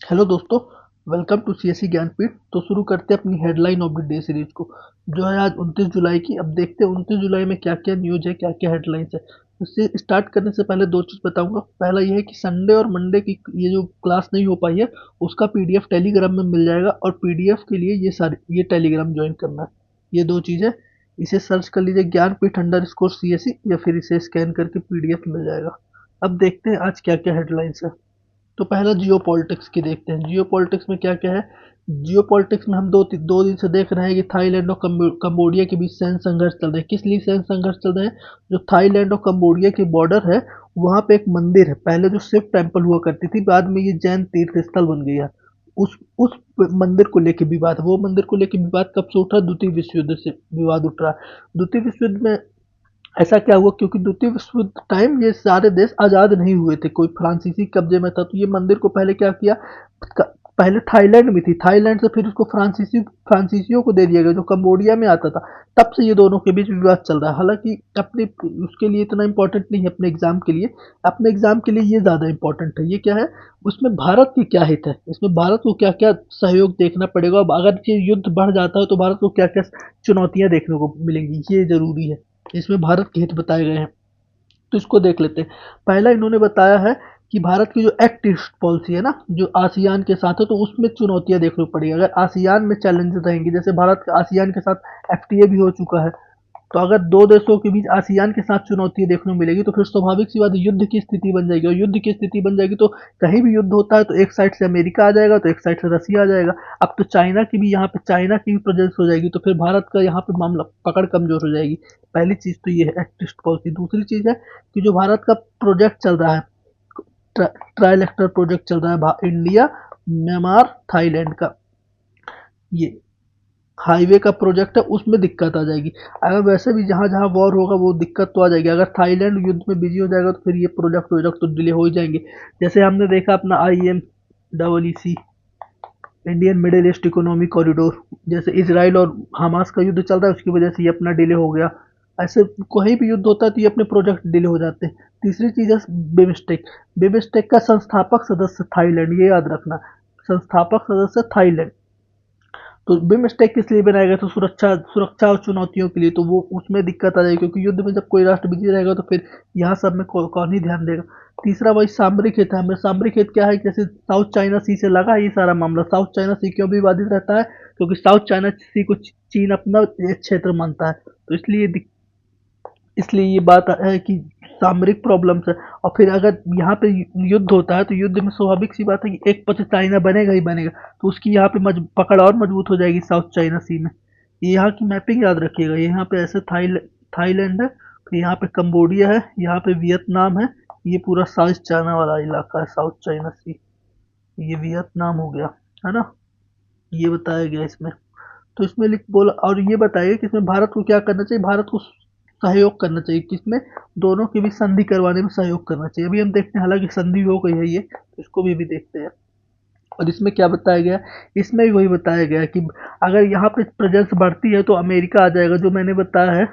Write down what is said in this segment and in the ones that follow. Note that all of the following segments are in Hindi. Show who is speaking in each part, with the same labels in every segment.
Speaker 1: हेलो दोस्तों, वेलकम टू सीएसई ज्ञानपीठ। तो शुरू करते हैं अपनी headline of the day series को, जो है आज 29 जुलाई की। अब देखते हैं 29 जुलाई में क्या क्या न्यूज है, क्या क्या हेडलाइंस है। इससे स्टार्ट करने से पहले दो चीज़ बताऊंगा। पहला यह है कि संडे और मंडे की ये जो क्लास नहीं हो पाई है, उसका पीडीएफ टेलीग्राम में मिल जाएगा, और पीडीएफ के लिए ये टेलीग्राम ज्वाइन करना है। ये दो चीज़ें, इसे सर्च कर लीजिए ज्ञानपीठ अंडर स्कोर सी, या फिर इसे स्कैन करके पीडीएफ मिल जाएगा। अब देखते हैं आज क्या क्या हेडलाइंस है। तो पहला जियो पॉलिटिक्स की देखते हैं। जियो पॉलिटिक्स में क्या क्या है। जियो पॉलिटिक्स में हम दो दिन से देख रहे हैं कि थाईलैंड और कम्बोडिया के बीच सैन्य संघर्ष चल रहे हैं। किस लिए सैन्य संघर्ष चल रहे हैं? जो थाईलैंड और कम्बोडिया की बॉर्डर है, वहाँ पे एक मंदिर है। पहले जो शिव टेम्पल हुआ करती थी, बाद में ये जैन तीर्थ स्थल बन गई है। उस मंदिर को लेके विवाद है। वो मंदिर को लेके विवाद कब से उठा? द्वितीय विश्व युद्ध से विवाद उठ रहा है। द्वितीय विश्व युद्ध में ऐसा क्या हुआ? क्योंकि द्वितीय विश्व युद्ध टाइम ये सारे देश आज़ाद नहीं हुए थे, कोई फ्रांसीसी कब्जे में था। तो ये मंदिर को पहले क्या किया, पहले थाईलैंड में थी, थाईलैंड से फिर उसको फ्रांसीसियों को दे दिया गया, जो कम्बोडिया में आता था। तब से ये दोनों के बीच विवाद चल रहा है। हालांकि अपने उसके लिए इतना इंपॉर्टेंट नहीं है, अपने एग्जाम के लिए। अपने एग्जाम के लिए ये ज़्यादा इंपॉर्टेंट है। ये क्या है, उसमें भारत की क्या हित है, इसमें भारत को क्या क्या सहयोग देखना पड़ेगा। अब अगर ये युद्ध बढ़ जाता है तो भारत को क्या क्या चुनौतियां देखने को मिलेंगी, ये जरूरी है। इसमें भारत के हित बताए गए हैं, तो इसको देख लेते हैं। पहला इन्होंने बताया है कि भारत की जो एक्ट ईस्ट पॉलिसी है ना, जो आसियान के साथ है, तो उसमें चुनौतियां देखनी पड़ेगी। अगर आसियान में चैलेंजेस रहेंगी, जैसे भारत का आसियान के साथ एफटीए भी हो चुका है, तो अगर दो देशों के बीच आसियान के साथ चुनौतियां देखने को मिलेगी, तो फिर स्वाभाविक सी बात है, युद्ध की स्थिति बन जाएगी। और युद्ध की स्थिति बन जाएगी तो कहीं भी युद्ध होता है तो एक साइड से अमेरिका आ जाएगा, तो एक साइड से रसिया आ जाएगा। अब तो चाइना की भी प्रेजेंस हो जाएगी, तो फिर भारत का यहाँ पे मामला पकड़ कमजोर हो जाएगी। पहली चीज तो ये है एक्टिस्ट पॉलिसी। दूसरी चीज है कि जो भारत का प्रोजेक्ट चल रहा है, ट्राइलेक्टर प्रोजेक्ट चल रहा है, इंडिया, म्यांमार, थाईलैंड का, ये हाईवे का प्रोजेक्ट है, उसमें दिक्कत आ जाएगी। अगर वैसे भी जहाँ जहाँ वॉर होगा वो दिक्कत तो आ जाएगी। अगर थाईलैंड युद्ध में बिजी हो जाएगा तो फिर ये प्रोजेक्ट तो डिले हो ही जाएंगे। जैसे हमने देखा अपना IMEEC, Indian middle east economic corridor, जैसे इसराइल और हमास का युद्ध चल रहा है, उसकी वजह से ये अपना डिले हो गया। ऐसे कहीं भी युद्ध होता है तो ये अपने प्रोजेक्ट डिले हो जाते हैं। तीसरी चीज़ है बिमस्टेक। बिमस्टेक का संस्थापक सदस्य थाईलैंड, ये याद रखना। संस्थापक सदस्य थाईलैंड। तो बिमस्टेक किस लिए बनाया गया? तो सुरक्षा और चुनौतियों के लिए। तो वो उसमें दिक्कत आ जाएगी, क्योंकि युद्ध में जब कोई राष्ट्र बिजी रहेगा तो फिर यहाँ सब में कौन ही ध्यान देगा। तीसरा वही सामरिक हित है हमें। सामरिक हित क्या है? जैसे साउथ चाइना सी से लगा है ये सारा मामला। साउथ चाइना सी क्यों विवादित रहता है? क्योंकि साउथ चाइना सी को चीन अपना एक क्षेत्र मानता है, तो इसलिए ये बात है कि सामरिक प्रॉब्लम्स है। और फिर अगर यहाँ पे युद्ध होता है, तो युद्ध में स्वाभाविक सी बात है कि एक पक्ष चाइना बनेगा ही बनेगा, तो उसकी यहाँ पे पकड़ और मजबूत हो जाएगी साउथ चाइना सी में। ये यहाँ की मैपिंग याद रखिएगा। यहाँ पे ऐसे थाईलैंड है, फिर यहाँ पे कंबोडिया है, यहाँ पे वियतनाम है। ये पूरा साउथ चाइना वाला इलाका है, साउथ चाइना सी। ये वियतनाम हो गया, है ना। ये बताया गया इसमें। तो इसमें लिख बोला, और ये बताइए कि इसमें भारत को क्या करना चाहिए। भारत को सहयोग करना चाहिए, किसमें? दोनों के बीच संधि करवाने में सहयोग करना चाहिए। अभी हम देखते हैं, हालांकि संधि हो गई है ये, तो इसको भी अभी देखते हैं। और इसमें क्या बताया गया? इसमें भी वही बताया गया कि अगर यहाँ पे प्रेजेंस बढ़ती है तो अमेरिका आ जाएगा, जो मैंने बताया है।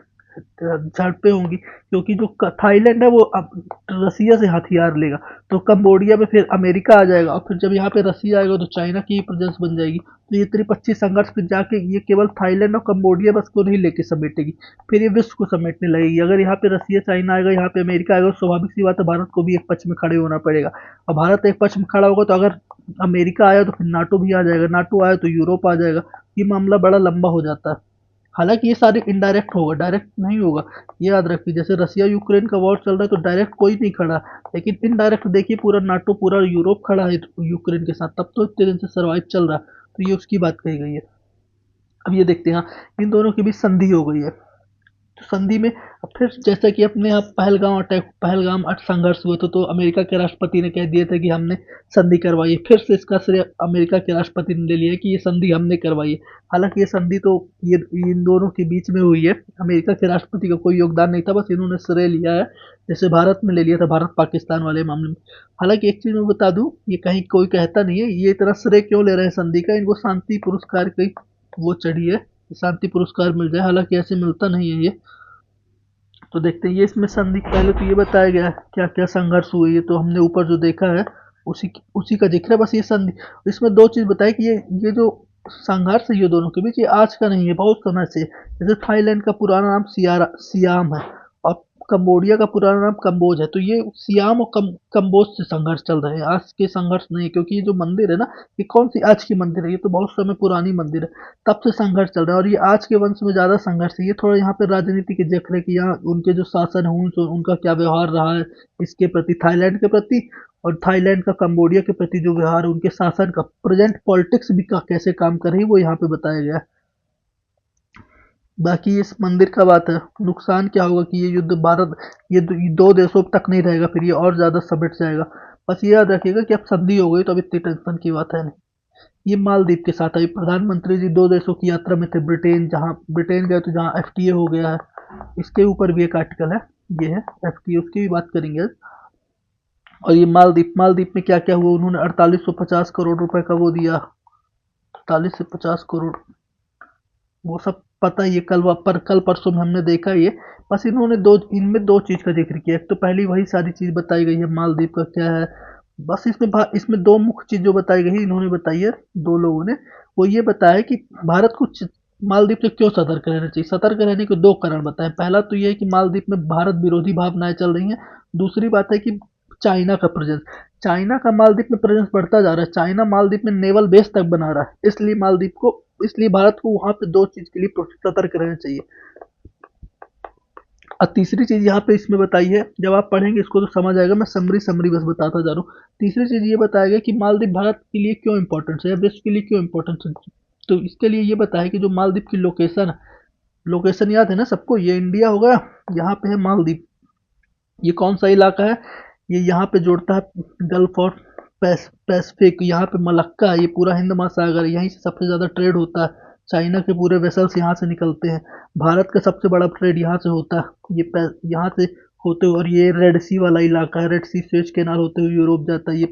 Speaker 1: झड़पें होंगी, क्योंकि जो थाईलैंड है वो अब रसिया से हथियार लेगा, तो कंबोडिया में फिर अमेरिका आ जाएगा, और फिर जब यहाँ पे रसिया आएगा तो चाइना की प्रेजेंस बन जाएगी। तो ये त्रिपक्षीय संघर्ष फिर जाके ये केवल थाईलैंड और कंबोडिया बस को नहीं लेके समेटेगी, फिर ये विश्व को समेटने लगेगी। अगर यहाँ पे रसिया चाइना आएगा, यहाँ पे अमेरिका आएगा, तो स्वाभाविक सी बात है भारत को भी एक पक्ष में खड़े होना पड़ेगा। और भारत एक पक्ष में खड़ा होगा तो अगर अमेरिका आया तो फिर नाटो भी आ जाएगा, नाटो आया तो यूरोप आ जाएगा। ये मामला बड़ा लंबा हो जाता है। हालांकि ये सारे इनडायरेक्ट होगा, डायरेक्ट नहीं होगा। ये याद रखिए, जैसे रसिया यूक्रेन का वॉर चल रहा है तो डायरेक्ट कोई नहीं खड़ा, लेकिन इनडायरेक्ट देखिए पूरा नाटो, पूरा यूरोप खड़ा है यूक्रेन के साथ, तब तो इतने दिन से सर्वाइव चल रहा है। तो ये उसकी बात कही गई है। अब ये देखते हैं, हाँ, इन दोनों के बीच संधि हो गई है। तो संधि में अब फिर जैसा कि अपने यहाँ पहलगाम संघर्ष हुआ था, तो अमेरिका के राष्ट्रपति ने कह दिया था कि हमने संधि करवाई है। फिर से इसका श्रेय अमेरिका के राष्ट्रपति ने ले लिया है कि ये संधि हमने करवाई है। हालांकि ये संधि तो ये इन दोनों के बीच में हुई है, अमेरिका के राष्ट्रपति का कोई योगदान नहीं था, बस इन्होंने श्रेय लिया है। जैसे भारत में ले लिया था, भारत पाकिस्तान वाले मामले में। हालांकि एक चीज मैं बता दूं, ये कहीं कोई कहता नहीं है ये इतना श्रेय क्यों ले रहे हैं संधि का। इनको शांति पुरस्कार की वो चढ़ी है, शांति पुरस्कार मिल जाए, हालांकि ऐसे मिलता नहीं है ये। तो देखते हैं, ये इसमें संधि पहले तो ये बताया गया है क्या क्या संघर्ष हुए। ये तो हमने ऊपर जो देखा है, उसी का जिक्र है। बस ये संधि, इसमें दो चीज़ बताई कि ये जो संघर्ष है ये दोनों के बीच, ये आज का नहीं है, बहुत समय से। जैसे थाईलैंड का पुराना नाम सियाम है और कंबोडिया का पुराना नाम कंबोज है, तो ये सियाम और कंबोज से संघर्ष चल रहे हैं, आज के संघर्ष नहीं है। क्योंकि ये जो मंदिर है ना, ये कौन सी आज की मंदिर है, ये तो बहुत समय पुरानी मंदिर है, तब से संघर्ष चल रहा है। और ये आज के वंश में ज़्यादा संघर्ष है। ये थोड़ा यहाँ पे राजनीति के जिक्र है कि यहाँ उनके जो शासन है उनका क्या व्यवहार रहा है इसके प्रति, थाईलैंड के प्रति, और थाईलैंड का कंबोडिया के प्रति जो व्यवहार है उनके शासन का, प्रेजेंट पॉलिटिक्स भी का कैसे काम कर रही है वो यहाँ पे बताया गया है। बाकी इस मंदिर का बात है, नुकसान क्या होगा कि ये युद्ध भारत, ये दो देशों तक नहीं रहेगा, फिर ये और ज़्यादा समेट जाएगा। बस ये याद रखिएगा कि अब संधि हो गई तो अब इतनी टेंशन की बात है नहीं। ये मालदीव के साथ अभी प्रधानमंत्री जी दो देशों की यात्रा में थे, ब्रिटेन गए तो जहाँ एफटीए हो गया है, इसके ऊपर भी एक आर्टिकल है, ये है एफटीए, उसकी भी बात करेंगे आज। और ये मालदीव में क्या क्या हुआ, उन्होंने 4850 करोड़ रुपए का वो दिया, 48 से 50 करोड़, वो सब पता ही है, कल परसों में हमने देखा ये। बस इनमें दो चीज़ का जिक्र किया, एक तो पहली वही सारी चीज़ बताई गई है मालदीव का क्या है। बस इसमें दो मुख्य चीज़ जो बताई गई है, इन्होंने बताई है दो लोगों ने, वो ये बताया कि भारत को मालदीव से क्यों सतर्क रहना चाहिए। सतर्क रहने के दो कारण बताए, पहला तो ये है कि मालदीव में भारत विरोधी भावनाएं चल रही हैं, दूसरी बात है कि चाइना का प्रेजेंस, चाइना का मालदीव में प्रेजेंस बढ़ता जा रहा है, चाइना मालदीव में नेवल बेस तक बना रहा है, इसलिए भारत को वहां पे दो चीज के लिए सतर्क रहना चाहिए। और तीसरी चीज यहाँ पे इसमें बताई है, जब आप पढ़ेंगे इसको तो समझ आएगा, मैं समरी बस बताता जा रहा हूँ। तीसरी चीज ये बताया गया कि मालदीव भारत के लिए क्यों इंपॉर्टेंट है या विश्व के लिए क्यों इंपॉर्टेंट है। तो इसके लिए ये बताया कि जो मालदीव की लोकेशन याद है ना सबको, ये इंडिया होगा, यहाँ पे है मालदीव, ये कौन सा इलाका है, ये यहाँ पे जोड़ता है गल्फ और पैसिफिक, यहाँ पे मलक्का है, ये पूरा हिंद महासागर है, यहीं से सबसे ज़्यादा ट्रेड होता है, चाइना के पूरे वेसल्स यहाँ से निकलते हैं, भारत का सबसे बड़ा ट्रेड यहाँ से होता है, यहाँ से होते हुए, और ये रेड सी वाला इलाका है, रेड सी स्वेज कैनाल होते हुए यूरोप जाता है, ये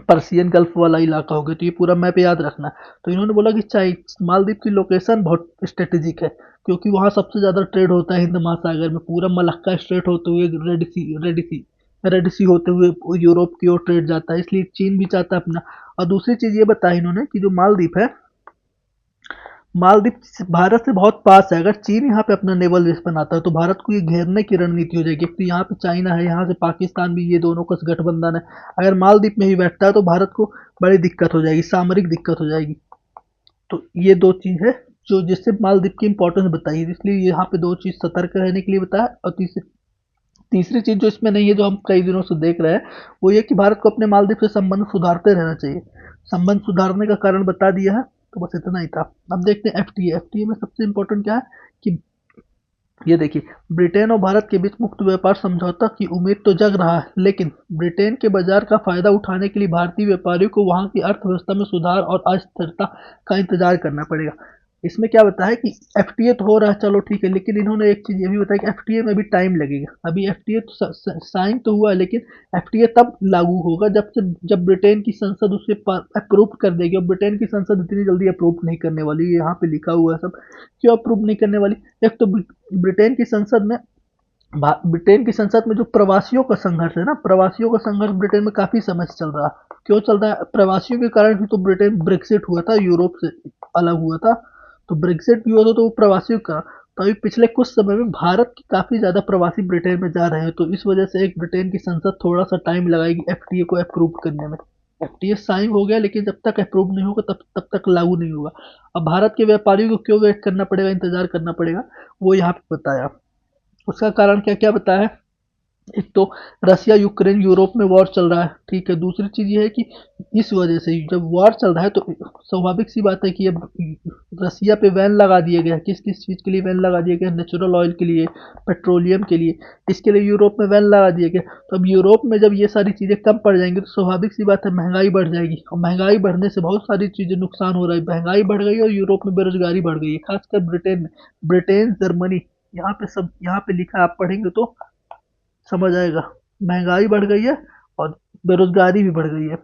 Speaker 1: पर्सियन गल्फ वाला इलाका हो गया। तो ये पूरा मैप याद रखना है। तो इन्होंने बोला कि मालदीव की लोकेशन बहुत स्ट्रेटेजिक है, क्योंकि वहाँ सबसे ज़्यादा ट्रेड होता है हिंद महासागर में, पूरा मलक्का स्ट्रेट होते हुए रेड सी होते हुए यूरोप की ओर ट्रेड जाता है, इसलिए चीन भी चाहता है अपना। और दूसरी चीज़ ये बताई इन्होंने कि जो मालदीव है, मालदीव भारत से बहुत पास है, अगर चीन यहाँ पे अपना नेवल बेस बनाता है तो भारत को ये घेरने की रणनीति हो जाएगी। तो यहाँ पे चाइना है, यहाँ से पाकिस्तान भी, ये दोनों का गठबंधन है, अगर मालदीव में ही बैठता है तो भारत को बड़ी दिक्कत हो जाएगी, सामरिक दिक्कत हो जाएगी। तो ये दो चीज़ है जो जिससे मालदीव की इंपॉर्टेंस बताई, इसलिए यहाँ पे दो चीज़ सतर्क रहने के लिए बताया। और तीसरी चीज़ जो इसमें नहीं है, जो हम कई दिनों से देख रहे हैं, वो ये कि भारत को अपने मालदीव से संबंध सुधारते रहना चाहिए। संबंध सुधारने का कारण बता दिया है, तो बस इतना ही था। अब देखते हैं एफटीए। एफटीए में सबसे इम्पोर्टेंट क्या है कि ये देखिए, ब्रिटेन और भारत के बीच मुक्त व्यापार समझौता की उम्मीद तो जग रहा है, लेकिन ब्रिटेन के बाजार का फायदा उठाने के लिए भारतीय व्यापारियों को वहां की अर्थव्यवस्था में सुधार और अस्थिरता का इंतजार करना पड़ेगा। इसमें क्या बताया है कि एफटीए तो हो रहा है, चलो ठीक है, लेकिन इन्होंने एक चीज़ ये भी बताया कि एफटीए में भी टाइम लगेगा। अभी एफटीए तो साइन तो हुआ है, लेकिन एफटीए तब लागू होगा जब ब्रिटेन की संसद उसे अप्रूव कर देगी, और ब्रिटेन की संसद इतनी जल्दी अप्रूव नहीं करने वाली, ये यहाँ पे लिखा हुआ है सब। क्यों अप्रूव नहीं करने वाली? एक तो ब्रिटेन की संसद में जो प्रवासियों का संघर्ष है ना, प्रवासियों का संघर्ष ब्रिटेन में काफी समय से चल रहा है। क्यों चल रहा है? प्रवासियों के कारण ही तो ब्रिटेन ब्रेक्सिट हुआ था, यूरोप से अलग हुआ था। तो ब्रेक्सिट भी हुआ था तो वो प्रवासियों का। तो अभी पिछले कुछ समय में भारत के काफी ज्यादा प्रवासी ब्रिटेन में जा रहे हैं, तो इस वजह से एक ब्रिटेन की संसद थोड़ा सा टाइम लगाएगी एफटीए को अप्रूव करने में। एफटीए साइन हो गया, लेकिन जब तक अप्रूव नहीं होगा तब तक लागू नहीं होगा। अब भारत के व्यापारियों को क्यों वेट करना पड़ेगा, इंतजार करना पड़ेगा, वो यहाँ पे बताया। उसका कारण क्या क्या बताया है? एक तो रसिया यूक्रेन यूरोप में वॉर चल रहा है, ठीक है। दूसरी चीज़ ये है कि इस वजह से जब वॉर चल रहा है तो स्वाभाविक सी बात है कि अब रसिया पे बैन लगा दिया गया है। किस किस चीज़ के लिए बैन लगा दिया गया? नेचुरल ऑयल के लिए, पेट्रोलियम के लिए, इसके लिए यूरोप में बैन लगा दिया गया। तो अब यूरोप में जब ये सारी चीज़ें कम पड़ जाएंगी तो स्वाभाविक सी बात है महंगाई बढ़ जाएगी, और महंगाई बढ़ने से बहुत सारी चीज़ें नुकसान हो रहा है। महंगाई बढ़ गई और यूरोप में बेरोजगारी बढ़ गई है, खासकर ब्रिटेन में। ब्रिटेन, जर्मनी, यहाँ पे लिखा है, आप पढ़ेंगे तो समझ आएगा। महंगाई बढ़ गई है और बेरोजगारी भी बढ़ गई है।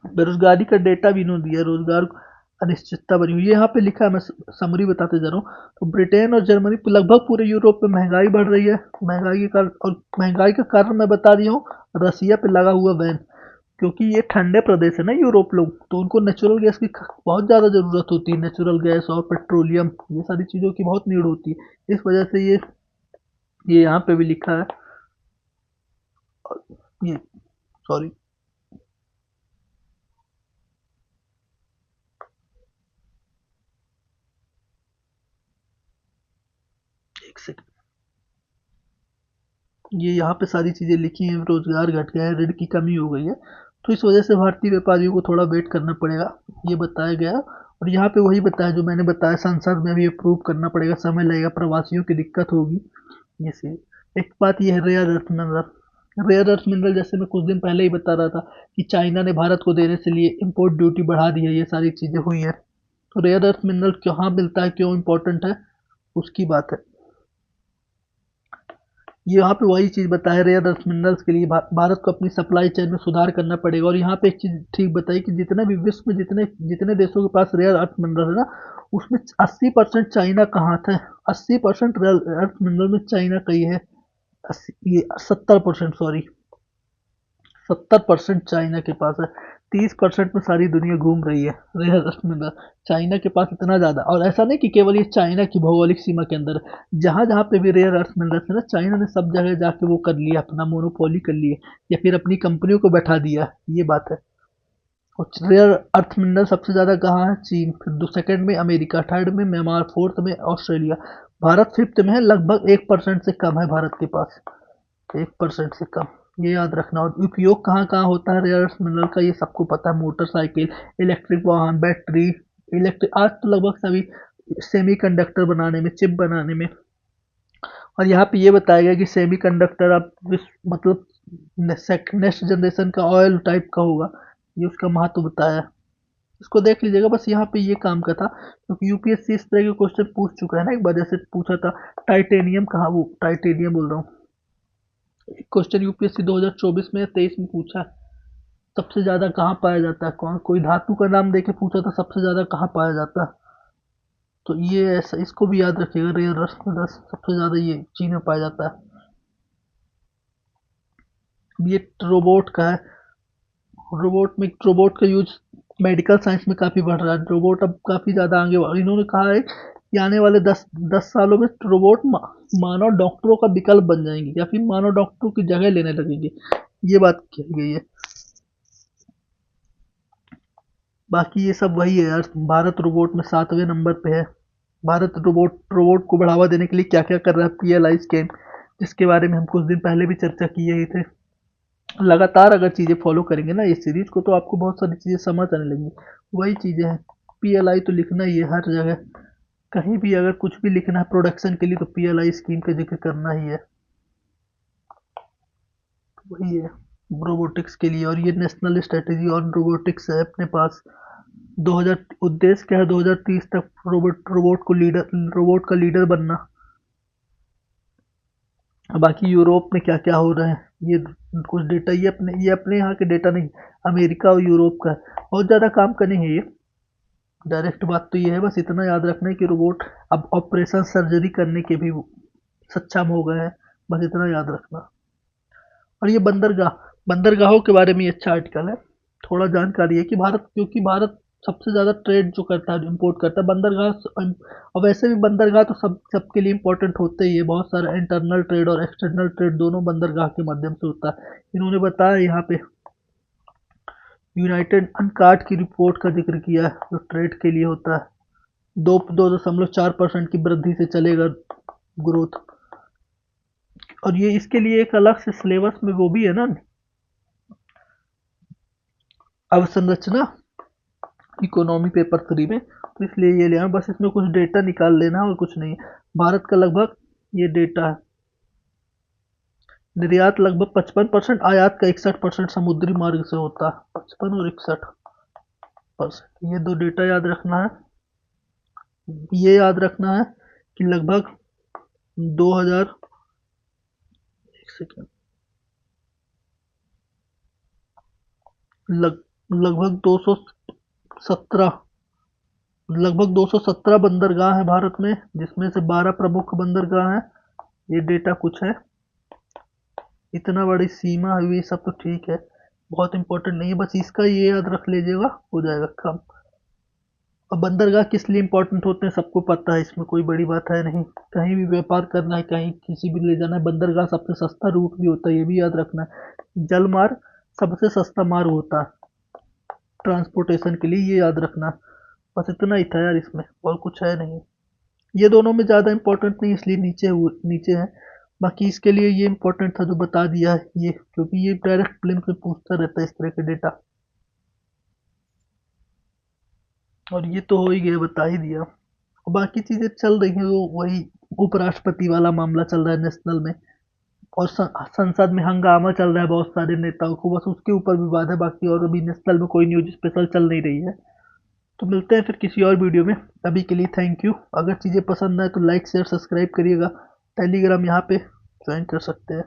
Speaker 1: बेरोजगारी का डेटा भी इन्होंने दिया, रोजगार अनिश्चितता बनी हुई है। यहाँ पे लिखा है, मैं समरी बताते जा रहा हूँ। तो ब्रिटेन और जर्मनी, लगभग पूरे यूरोप में महंगाई बढ़ रही है। महंगाई के कारण, और महंगाई का कारण मैं बता दिया हूँ, रसिया पे लगा हुआ बैन। क्योंकि ये ठंडे प्रदेश है ना यूरोप लोग, तो उनको नेचुरल गैस की बहुत ज़्यादा ज़रूरत होती है। नेचुरल गैस और पेट्रोलियम, ये सारी चीज़ों की बहुत नीड होती है। इस वजह से ये यहाँ पे भी लिखा है। और ये, सॉरी, एक सेकंड, ये यहाँ पे सारी चीज़ें लिखी हैं। रोजगार घट गया है, ऋण की कमी हो गई है, तो इस वजह से भारतीय व्यापारियों को थोड़ा वेट करना पड़ेगा, ये बताया गया। और यहाँ पे वही बताया जो मैंने बताया, संसद में भी अप्रूव करना पड़ेगा, समय लगेगा, प्रवासियों की दिक्कत होगी। ये सी एक बात ये है, rare earth mineral. Rare earth mineral, जैसे मैं कुछ दिन पहले ही बता रहा था कि चाइना ने भारत को देने से लिए इम्पोर्ट ड्यूटी बढ़ा दी है, ये सारी चीज़ें हुई हैं। तो रेयर अर्थ मिनरल कहाँ मिलता है, क्यों इम्पोर्टेंट है, उसकी बात है। ये यहाँ पे वही चीज़ बताया, रेयर अर्थ मिनरल्स के लिए भारत को अपनी सप्लाई चेन में सुधार करना पड़ेगा। और यहाँ पे एक चीज़ ठीक बताई कि जितने भी विश्व में जितने जितने देशों के पास रेयर अर्थ मिनरल है ना, उसमें 80% चाइना का हाथ है। 80% रेयर अर्थ मिनरल में चाइना का ही है। 80, ये 70%, सॉरी, 70% चाइना के पास है। 30% में सारी दुनिया घूम रही है रेयर अर्थ मिनरल। चाइना के पास इतना ज़्यादा, और ऐसा नहीं कि केवल ये चाइना की भौगोलिक सीमा के अंदर है। जहाँ जहाँ पे भी रेयर अर्थ मिनरल है ना, चाइना ने सब जगह जाके वो कर लिया, अपना मोनोपोली कर लिया, या फिर अपनी कंपनियों को बैठा दिया, ये बात है। और रेयर अर्थ मिनरल सबसे ज़्यादा कहाँ है, चीन, फिर दो सेकंड में अमेरिका, थर्ड में म्यांमार, फोर्थ में ऑस्ट्रेलिया, भारत फिफ्थ में है। लगभग 1% से कम है भारत के पास, 1% से कम, ये याद रखना। और उपयोग कहाँ कहाँ होता है रेयर अर्थ मिनरल का, ये सबको पता है। मोटरसाइकिल, इलेक्ट्रिक वाहन, बैटरी, इलेक्ट्रिक, आज तो लगभग सभी सेमी कंडक्टर बनाने में, चिप बनाने में। और यहाँ पे ये बताया गया कि सेमी कंडक्टर अब मतलब नेक्स्ट जनरेशन का ऑयल टाइप का होगा, ये उसका महत्व बताया है। इसको देख लीजिएगा, बस यहाँ पे ये काम का था, क्योंकि यूपीएससी इस तरह के क्वेश्चन पूछ चुका है ना, एक बार जैसे पूछा था टाइटेनियम कहाँ, वो टाइटेनियम बोल रहा हूँ, क्वेश्चन यूपीएससी 2024 में या 23 में पूछा है, सबसे ज्यादा कहाँ पाया जाता है, कौन, कोई धातु का नाम देके पूछा था, सबसे ज्यादा कहाँ पाया जाता है। तो ये ऐसा, इसको भी याद रखिएगा, रेयर अर्थ में सबसे ज्यादा ये चीन में पाया जाता है। ये रोबोट का है। रोबोट का यूज मेडिकल साइंस में काफ़ी बढ़ रहा है। रोबोट अब काफ़ी ज़्यादा आगे बढ़, इन्होंने कहा है कि आने वाले 10 सालों में रोबोट मानव डॉक्टरों का विकल्प बन जाएंगे, या फिर मानव डॉक्टरों की जगह लेने लगेंगे, ये बात कही गई है। बाकी ये सब वही है यार, भारत रोबोट में 7वें नंबर पे है। भारत रोबोट रोबोट को बढ़ावा देने के लिए क्या क्या कर रहा है, पीएलआई स्कैम, जिसके बारे में हम कुछ दिन पहले भी चर्चा किए ही थे। लगातार अगर चीज़ें फॉलो करेंगे ना इस सीरीज को, तो आपको बहुत सारी चीज़ें समझ आने लगेंगी। वही चीज़ें हैं, पीएलआई तो लिखना ही है हर जगह, कहीं भी अगर कुछ भी लिखना है प्रोडक्शन के लिए, तो पीएलआई स्कीम का जिक्र करना ही है। वही है रोबोटिक्स के लिए। और ये नेशनल स्ट्रेटेजी ऑन रोबोटिक्स है अपने पास। 2000 उद्देश्य क्या है, 2030 तक रोबोट का लीडर बनना। बाकी यूरोप में क्या क्या हो रहा है, ये कुछ डेटा, ये अपने यहाँ के डेटा नहीं, अमेरिका और यूरोप का है। बहुत ज़्यादा काम का नहीं है ये, डायरेक्ट बात तो ये है। बस इतना याद रखना है कि रोबोट अब ऑपरेशन सर्जरी करने के भी सक्षम हो गए हैं, बस इतना याद रखना। और ये बंदरगाहों के बारे में ये अच्छा आर्टिकल है। थोड़ा जानकारी है कि भारत, क्योंकि भारत सबसे ज़्यादा ट्रेड जो करता है, इम्पोर्ट करता है, और वैसे भी बंदरगाह तो सबके लिए इम्पोर्टेंट होते ही है। बहुत सारा इंटरनल ट्रेड और एक्सटर्नल ट्रेड दोनों बंदरगाह के माध्यम से होता है। इन्होंने बताया यहाँ पे, यूनाइटेड अनकार्ड की रिपोर्ट का जिक्र किया है, जो ट्रेड के लिए होता है। 2.4% की वृद्धि से चलेगा ग्रोथ। और ये इसके लिए एक अलग से सिलेबस में वो भी है ना, अवसंरचना, इकोनॉमी पेपर 3 में, तो इसलिए ये ले आए। बस इसमें कुछ डेटा निकाल लेना और कुछ नहीं है। भारत का लगभग ये डेटा है, निर्यात लगभग 55%, आयात का 61% समुद्री मार्ग से होता है, 55 और 61%। ये दो डेटा याद रखना है। ये याद रखना है कि लगभग 2000, एक सेकेंड, लगभग 217 लगभग 217 बंदरगाह हैं भारत में, जिसमें से 12 प्रमुख बंदरगाह हैं। ये डेटा कुछ है। इतना बड़ी सीमा हुई, ये सब तो ठीक है, बहुत इंपॉर्टेंट नहीं है, बस इसका ये याद रख लीजिएगा, हो जाएगा काम। अब बंदरगाह किस लिए इंपॉर्टेंट होते हैं सबको पता है, इसमें कोई बड़ी बात है नहीं। कहीं भी व्यापार करना है, कहीं किसी भी ले जाना है, बंदरगाह सबसे सस्ता रूट भी होता है, ये भी याद रखना है। जल मार्ग सबसे सस्ता मार्ग होता है ट्रांसपोर्टेशन के लिए, ये याद रखना। बस इतना ही था यार, इसमें और कुछ है नहीं। ये दोनों में ज़्यादा इंपॉर्टेंट नहीं, इसलिए नीचे है। बाकी इसके लिए ये इंपॉर्टेंट था जो बता दिया है ये, क्योंकि ये डायरेक्ट प्रीलिम्स में पूछता रहता है इस तरह के डेटा। और ये तो हो ही गया, बता ही दिया। और बाकी चीज़ें चल रही हैं, वो वही उपराष्ट्रपति वाला मामला चल रहा है नेशनल में, और संसद में हंगामा चल रहा है बहुत सारे नेताओं को, बस उसके ऊपर विवाद है। बाकी और अभी नेशनल में कोई न्यूज स्पेशल चल नहीं रही है। तो मिलते हैं फिर किसी और वीडियो में। अभी के लिए थैंक यू। अगर चीज़ें पसंद आए तो लाइक शेयर सब्सक्राइब करिएगा। टेलीग्राम यहाँ पे ज्वाइन कर सकते हैं।